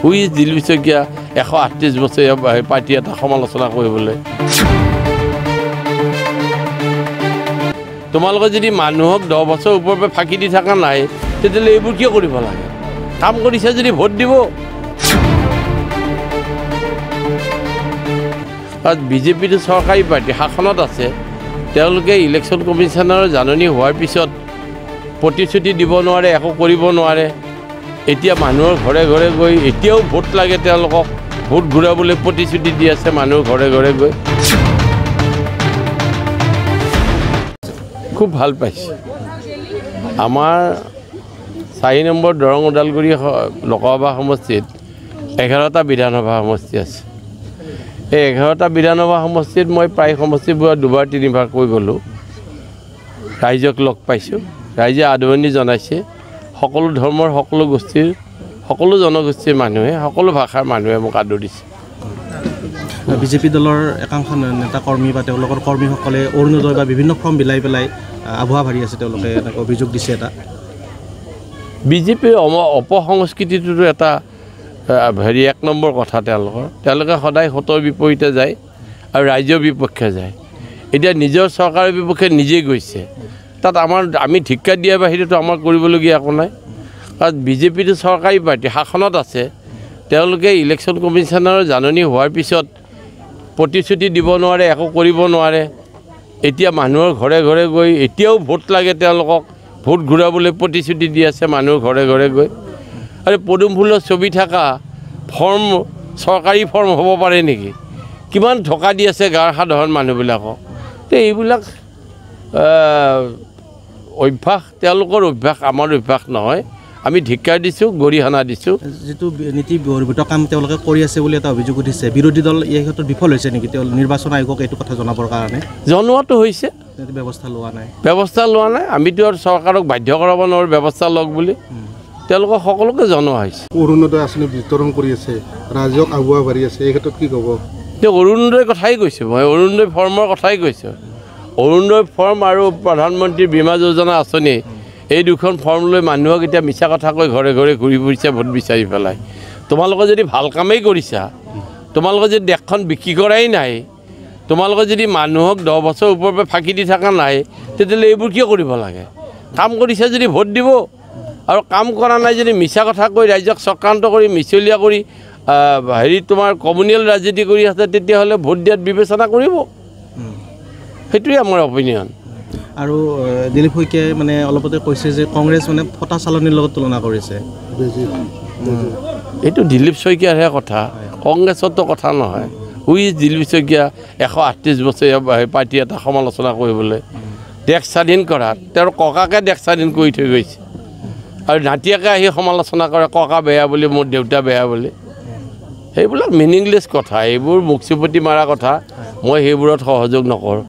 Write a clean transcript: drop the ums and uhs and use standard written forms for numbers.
হুই ইজ দিলীপ শইকীয়া 138 বছৰীয়া পাৰ্টি এটা সমালোচনা কৰিবলৈ তোমালোকে যদি মানুহক 10 বছৰ ওপৰৰ পৰা ফাঁকি দি থকা নাই তেতিয়াহ'লে এইবোৰ কিয় কৰিব লাগে কাম কৰিছে যদি ভোট দিব আৰু বিজেপিটো চৰকাৰী পাৰ্টি শাসনত আছে তেওঁলোকে ইলেকশ্যন কমিশ্যনৰ জাননী হোৱাৰ পিছত প্ৰতিশ্ৰুতি দিব নোৱাৰে একো কৰিব নোৱাৰে এতিয়া মানুহৰ ঘৰে ঘৰে গৈ এতিয়াও ভোট লাগে তেওঁলোকক ভোট ঘূৰাবলৈ প্ৰতিশ্ৰুতি দি আছে মানুহৰ ঘৰে ঘৰে গৈ খুব ভাল পাইছে আমাৰ 4 নম্বৰ দৰং ওদালগুৰি লোকসভা সমষ্টিত 11টা বিধানসভা সমষ্টি আছে এই 11টা বিধানসভা সমষ্টিত মই প্ৰায় সমষ্টিবোৰত দুবাৰ তিনিবাৰকৈ গ'লোঁ ৰাইজক লগ পাইছোঁ ৰাইজে আদৰণি জনাইছে সকলো ধৰ্মৰ সকলো গোষ্ঠীৰ সকলো জনগোষ্ঠীৰ মানুহে সকলো ভাষাৰ মানুহে মোক আদৰিছে বিজেপি দলৰ একাংশ নেতা কৰ্মী বা তেওঁলোকৰ কৰ্মীসকলে অৰুণোদয় বা বিভিন্ন ফৰ্ম বিলাই পেলাই আভুৱা ভাৰি আছে তেওঁলোকে এনেকৈ অভিযোগ দিছে এটা বিজেপিৰ অপসংস্কৃতিটোতো এটা হেৰি 1 নম্বৰ কথা তেওঁলোকে সদায় সতৰ বিপৰীতে যায় আৰু ৰাইজৰ বিপক্ষে যায় এতিয়া নিজৰ চৰকাৰৰ বিপক্ষে নিজেই গৈছে তাত আমি ধিক্কাৰ দিয়াৰ বাহিৰেতো আমাৰ কৰিবলগীয়া একো নাই কাৰণ বিজেপিটো চৰকাৰী পাৰ্টি শাসনত আছে তেওঁলোকে ইলেকশ্যন কমিশ্যনৰ জাননী হোৱাৰ পিছত প্ৰতিশ্ৰুতি দিব নোৱাৰে একো কৰিব নোৱাৰে এতিয়া মানুহৰ ঘৰে ঘৰে গৈ এতিয়াও ভোট লাগে তেওঁলোকক ভোট ঘূৰাবলৈ প্ৰতিশ্ৰুতি দি আছে মানুহৰ ঘৰে ঘৰে গৈ আৰু পদুম ফুলৰ ছবি থকা ফৰ্ম চৰকাৰী ফৰ্ম হ'ব পাৰে নেকি কিমান ঢকা দি আছে গাঁৱৰ সাধাৰণ মানুহবিলাকক তো এইবিলাক অভ্যাস তেওঁলোকৰ অভ্যাস আমাৰ অভ্যাস নহয় আমি ধিক্কাৰ দিছোঁ গৰিহণা দিছোঁ যিটো নীতি বহিৰ্ভূত কাম তেওঁলোকে কৰি আছে বুলি এটা অভিযোগ উঠিছে বিৰোধী দল এই ক্ষেত্ৰত বিফল হৈছে নেকি তেওঁ নিৰ্বাচন আয়োগক এইটো কথা জনাবৰ কাৰণে জনোৱাটো হৈছে ব্যৱস্থা লোৱা নাই আমিতো আৰু চৰকাৰক বাধ্য কৰাব নোৱাৰোঁ ব্যৱস্থা লওক বুলি তেওঁলোকক সকলোকে জনোৱা হৈছে অৰুণোদয় আঁচনি বিতৰণ কৰি আছে ৰাইজক আগুৱা বাঢ়ি আছে এই ক্ষেত্ৰত কি ক'ব তেওঁ অৰুণোদয়ৰ কথাই কৈছোঁ মই অৰুণোদয় ফৰ্মৰ কথাই কৈছোঁ অৰুণোদয় ফৰ্ম আৰু প্ৰধানমন্ত্ৰী বীমা যোজনা আঁচনি এই দুখন ফৰ্ম লৈ মানুহক এতিয়া মিছা কথা কৈ ঘৰে ঘৰে ঘূৰি ফুৰিছে ভোট বিচাৰি পেলাই তোমালোকে যদি ভাল কামেই কৰিছা তোমালোকে যদি দেশখন বিক্ৰী কৰাই নাই তোমালোকে যদি মানুহক 10 বছৰ ওপৰৰ পৰা ফাঁকি দি থকা নাই তেতিয়াহ'লে এইবোৰ কিয় কৰিব লাগে কাম কৰিছে যদি ভোট দিব আৰু কাম কৰা নাই যদি মিছা কথা কৈ ৰাইজক চক্ৰান্ত কৰি মিছলীয়া কৰি হেৰি তোমাৰ কমিউনেল ৰাজনীতি কৰি আছে তেতিয়াহ'লে ভোট দিয়াত বিবেচনা কৰিব সেইটোৱে আমাৰ অপিনিয়ন আৰু দিলীপ শইকীয়াই মানে অলপতে কৈছে যে কংগ্ৰেছ মানে ফটা চালনীৰ লগত তুলনা কৰিছে এইটো দিলীপ শইকীয়াৰহে কথা কংগ্ৰেছতো কথা নহয় হুই ইজ দিলীপ শইকীয়া 138 বছৰীয়া পাৰ্টি এটা সমালোচনা কৰিবলৈ দেশ স্বাধীন কৰাত তেওঁৰ ককাকে দেশ স্বাধীন কৰি থৈ গৈছে আৰু নাতিয়েকে আহি সমালোচনা কৰে ককা বেয়া বুলি মোৰ দেউতা বেয়া বুলি সেইবিলাক মিনিংলেছ কথা এইবোৰ মুখ চুপতি মাৰা কথা মই সেইবোৰত সহযোগ নকৰোঁ